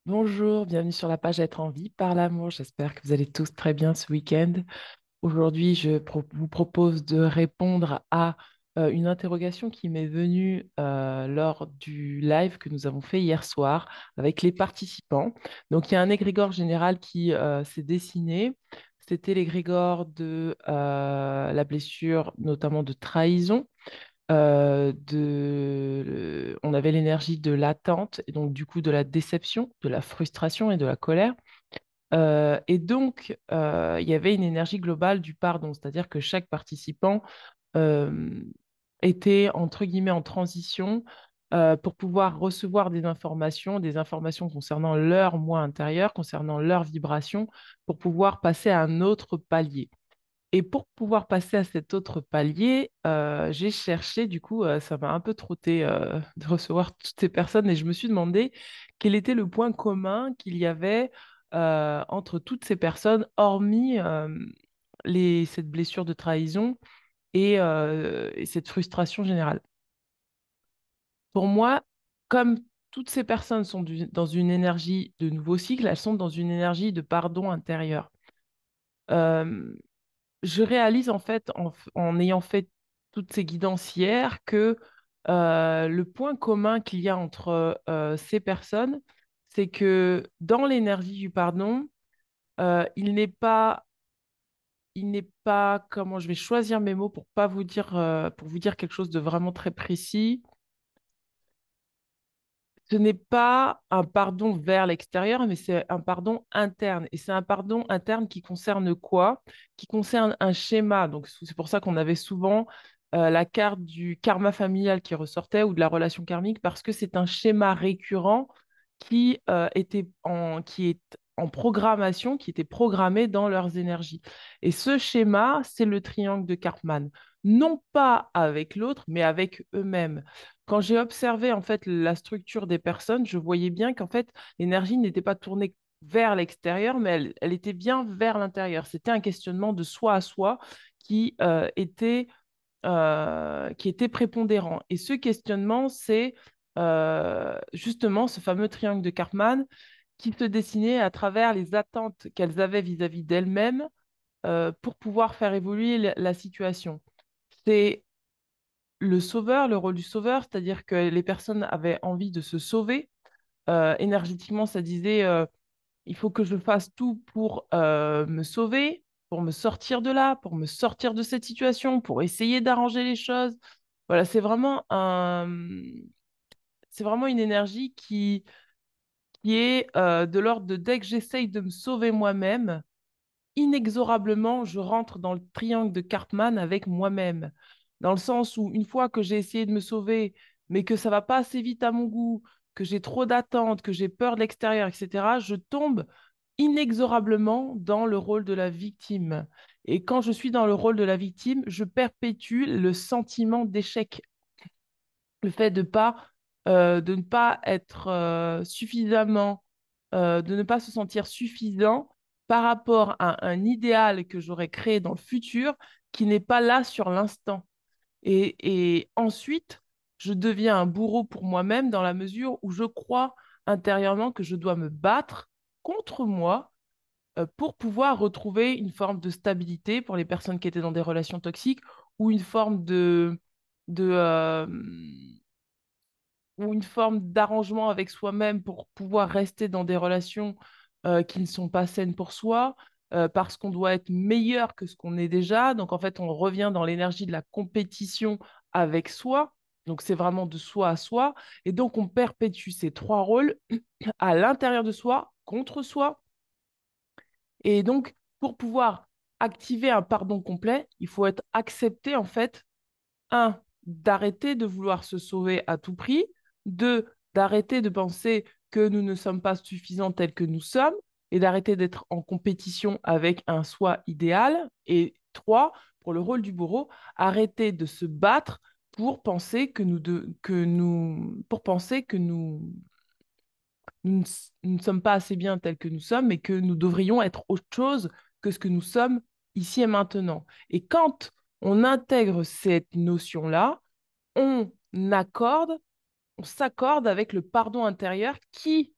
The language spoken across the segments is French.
Bonjour, bienvenue sur la page Être en vie par l'amour. J'espère que vous allez tous très bien ce week-end. Aujourd'hui, vous propose de répondre à une interrogation qui m'est venue lors du live que nous avons fait hier soir avec les participants. Donc, il y a un égrégore général qui s'est dessiné. C'était l'égrégore de la blessure, notamment de trahison. On avait l'énergie de l'attente et donc du coup de la déception, de la frustration et de la colère. Et donc, il y avait une énergie globale du pardon, c'est-à-dire que chaque participant euh, était, entre guillemets, en transition pour pouvoir recevoir des informations concernant leur moi intérieur, concernant leur vibration, pour pouvoir passer à un autre palier. Et pour pouvoir passer à cet autre palier, j'ai cherché, du coup, ça m'a un peu trotté de recevoir toutes ces personnes et je me suis demandé quel était le point commun qu'il y avait entre toutes ces personnes, hormis cette blessure de trahison et cette frustration générale. Pour moi, comme toutes ces personnes sont dans une énergie de nouveau cycle, elles sont dans une énergie de pardon intérieur. Euh, je réalise en fait, en ayant fait toutes ces guidances hier, que le point commun qu'il y a entre ces personnes, c'est que dans l'énergie du pardon, il n'est pas, comment je vais choisir mes mots pour vous dire quelque chose de vraiment très précis. Ce n'est pas un pardon vers l'extérieur, mais c'est un pardon interne. Et c'est un pardon interne qui concerne quoi? Qui concerne un schéma. Donc, c'est pour ça qu'on avait souvent la carte du karma familial qui ressortait ou de la relation karmique, parce que c'est un schéma récurrent qui est en programmation, qui était programmé dans leurs énergies. Et ce schéma, c'est le triangle de Karpman. Non pas avec l'autre, mais avec eux-mêmes. Quand j'ai observé en fait la structure des personnes, je voyais bien qu'en fait l'énergie n'était pas tournée vers l'extérieur, mais elle était bien vers l'intérieur. C'était un questionnement de soi à soi qui, qui était prépondérant. Et ce questionnement, c'est justement ce fameux triangle de Karpman qui se dessinait à travers les attentes qu'elles avaient vis-à-vis d'elles-mêmes pour pouvoir faire évoluer la situation. C'est le sauveur, le rôle du sauveur, c'est-à-dire que les personnes avaient envie de se sauver. Énergétiquement, ça disait il faut que je fasse tout pour me sauver, pour me sortir de là, pour me sortir de cette situation, pour essayer d'arranger les choses. Voilà, c'est vraiment une énergie qui est de l'ordre de dès que j'essaye de me sauver moi-même, inexorablement, je rentre dans le triangle de Karpman avec moi-même. Dans le sens où, une fois que j'ai essayé de me sauver, mais que ça va pas assez vite à mon goût, que j'ai trop d'attentes, que j'ai peur de l'extérieur, etc., je tombe inexorablement dans le rôle de la victime. Et quand je suis dans le rôle de la victime, je perpétue le sentiment d'échec, le fait de ne pas être suffisamment, de ne pas se sentir suffisant par rapport à un idéal que j'aurais créé dans le futur qui n'est pas là sur l'instant. Et ensuite, je deviens un bourreau pour moi-même dans la mesure où je crois intérieurement que je dois me battre contre moi pour pouvoir retrouver une forme de stabilité pour les personnes qui étaient dans des relations toxiques ou une forme de, euh, ou une forme d'arrangement avec soi-même pour pouvoir rester dans des relations qui ne sont pas saines pour soi, parce qu'on doit être meilleur que ce qu'on est déjà. Donc en fait, on revient dans l'énergie de la compétition avec soi. Donc c'est vraiment de soi à soi. Et donc on perpétue ces trois rôles à l'intérieur de soi, contre soi. Et donc pour pouvoir activer un pardon complet, il faut être accepté en fait d'arrêter de vouloir se sauver à tout prix. Deux, d'arrêter de penser que nous ne sommes pas suffisants tels que nous sommes et d'arrêter d'être en compétition avec un soi idéal. Et trois, pour le rôle du bourreau, arrêter de se battre pour penser nous ne sommes pas assez bien tels que nous sommes et que nous devrions être autre chose que ce que nous sommes ici et maintenant. Et quand on intègre cette notion-là, on accorde, on s'accorde avec le pardon intérieur qui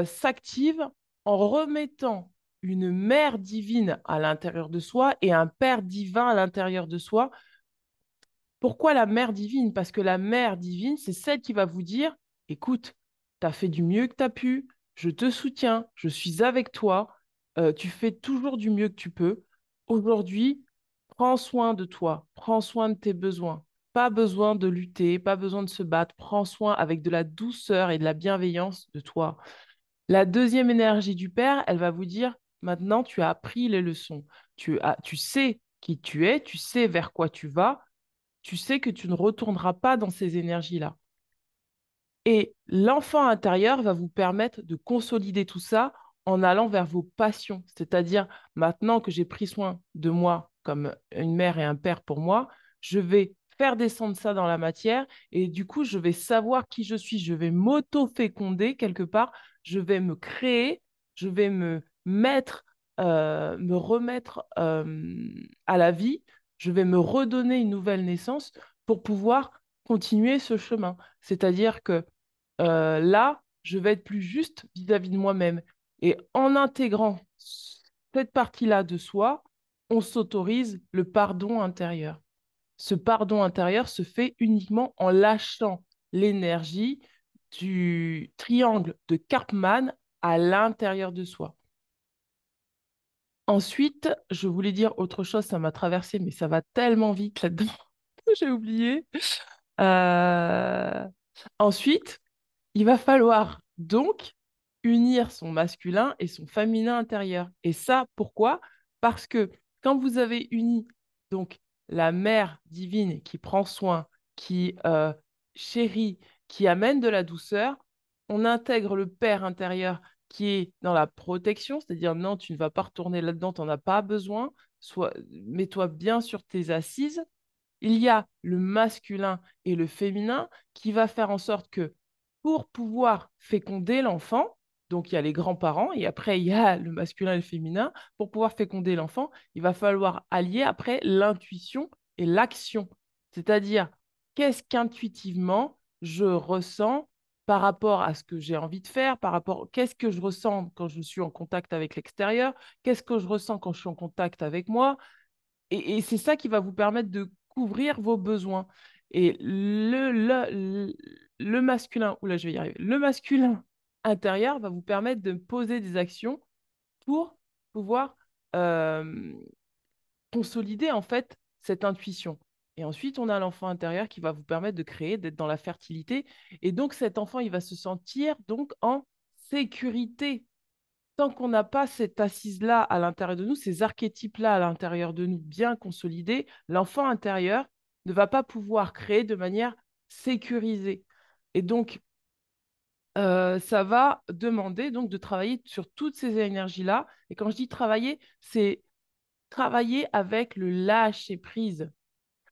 s'active en remettant une mère divine à l'intérieur de soi et un père divin à l'intérieur de soi. Pourquoi la mère divine? Parce que la mère divine, c'est celle qui va vous dire, écoute, tu as fait du mieux que tu as pu, je te soutiens, je suis avec toi, tu fais toujours du mieux que tu peux. Aujourd'hui, prends soin de toi, prends soin de tes besoins. Pas besoin de lutter, pas besoin de se battre, prends soin avec de la douceur et de la bienveillance de toi. La deuxième énergie du père, elle va vous dire, maintenant tu as appris les leçons, tu sais qui tu es, tu sais vers quoi tu vas, tu sais que tu ne retourneras pas dans ces énergies-là. Et l'enfant intérieur va vous permettre de consolider tout ça en allant vers vos passions. C'est-à-dire, maintenant que j'ai pris soin de moi comme une mère et un père pour moi, je vais faire descendre ça dans la matière et du coup, je vais savoir qui je suis. Je vais m'auto-féconder quelque part. Je vais me créer. Je vais me remettre à la vie. Je vais me redonner une nouvelle naissance pour pouvoir continuer ce chemin. C'est-à-dire que là, je vais être plus juste vis-à-vis de moi-même. Et en intégrant cette partie-là de soi, on s'autorise le pardon intérieur. Ce pardon intérieur se fait uniquement en lâchant l'énergie du triangle de Karpman à l'intérieur de soi. Ensuite, je voulais dire autre chose, ça m'a traversé, mais ça va tellement vite là-dedans que j'ai oublié. Euh, Ensuite, il va falloir donc unir son masculin et son féminin intérieur. Et ça, pourquoi? Parce que quand vous avez uni donc la mère divine qui prend soin, qui chérit, qui amène de la douceur, on intègre le père intérieur qui est dans la protection, c'est-à-dire non, tu ne vas pas retourner là-dedans, tu n'en as pas besoin, mets-toi bien sur tes assises. Il y a le masculin et le féminin qui va faire en sorte que pour pouvoir féconder l'enfant, donc il y a les grands-parents et après il y a le masculin et le féminin, pour pouvoir féconder l'enfant, il va falloir allier après l'intuition et l'action. C'est-à-dire, qu'est-ce qu'intuitivement je ressens par rapport à ce que j'ai envie de faire, qu'est-ce que je ressens quand je suis en contact avec l'extérieur, qu'est-ce que je ressens quand je suis en contact avec moi, et c'est ça qui va vous permettre de couvrir vos besoins. Et le masculin, oula, je vais y arriver, le masculin intérieur va vous permettre de poser des actions pour pouvoir euh, consolider en fait cette intuition. Et ensuite, on a l'enfant intérieur qui va vous permettre de créer, d'être dans la fertilité. Et donc, cet enfant, il va se sentir donc en sécurité tant qu'on n'a pas cette assise-là à l'intérieur de nous, ces archétypes-là à l'intérieur de nous bien consolidés, l'enfant intérieur ne va pas pouvoir créer de manière sécurisée. Et donc, ça va demander donc de travailler sur toutes ces énergies-là. Et quand je dis travailler, c'est travailler avec le lâcher-prise.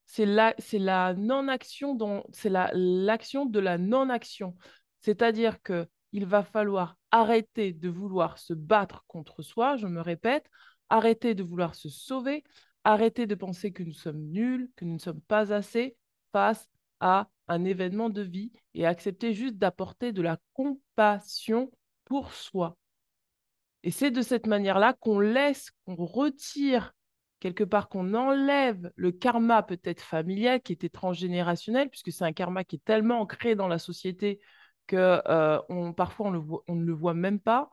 C'est la non-action, c'est l'action de la non-action. C'est-à-dire que il va falloir arrêter de vouloir se battre contre soi, je me répète, arrêter de vouloir se sauver, arrêter de penser que nous sommes nuls, que nous ne sommes pas assez face à un événement de vie et accepter juste d'apporter de la compassion pour soi. Et c'est de cette manière-là qu'on laisse, qu'on retire, quelque part, qu'on enlève le karma peut-être familial qui était transgénérationnel, puisque c'est un karma qui est tellement ancré dans la société que parfois on ne le voit même pas.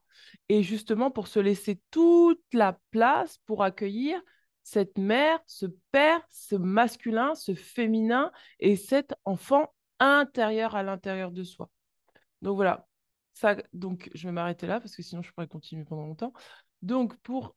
Et justement, pour se laisser toute la place pour accueillir cette mère, ce père, ce masculin, ce féminin et cet enfant intérieur à l'intérieur de soi. Donc voilà, ça, donc je vais m'arrêter là parce que sinon je pourrais continuer pendant longtemps. Donc pour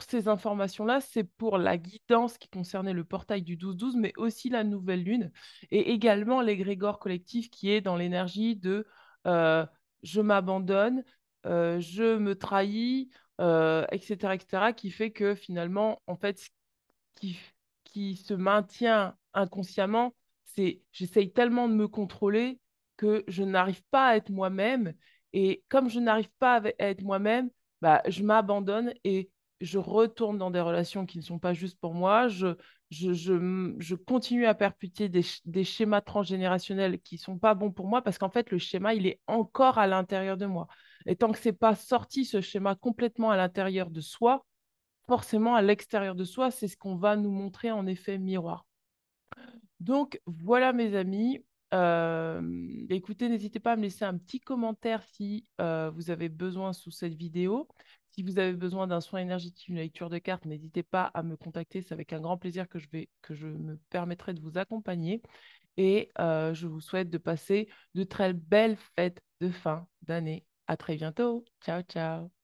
ces informations-là, c'est pour la guidance qui concernait le portail du 12-12, mais aussi la nouvelle lune et également l'égrégore collectif qui est dans l'énergie de euh, je m'abandonne, je me trahis, etc., etc., qui fait que finalement, en fait, qui, qui se maintient inconsciemment, c'est j'essaye tellement de me contrôler que je n'arrive pas à être moi-même. Et comme je n'arrive pas à être moi-même, bah, je m'abandonne et je retourne dans des relations qui ne sont pas justes pour moi. je continue à perpétuer des schémas transgénérationnels qui sont pas bons pour moi parce qu'en fait, le schéma, il est encore à l'intérieur de moi. Et tant que c'est pas sorti, ce schéma complètement à l'intérieur de soi, forcément, à l'extérieur de soi, c'est ce qu'on va nous montrer en effet miroir. Donc, voilà, mes amis. Écoutez, n'hésitez pas à me laisser un petit commentaire si vous avez besoin sous cette vidéo. Si vous avez besoin d'un soin énergétique, une lecture de cartes, n'hésitez pas à me contacter. C'est avec un grand plaisir que je me permettrai de vous accompagner. Et je vous souhaite de passer de très belles fêtes de fin d'année. À très bientôt. Ciao, ciao.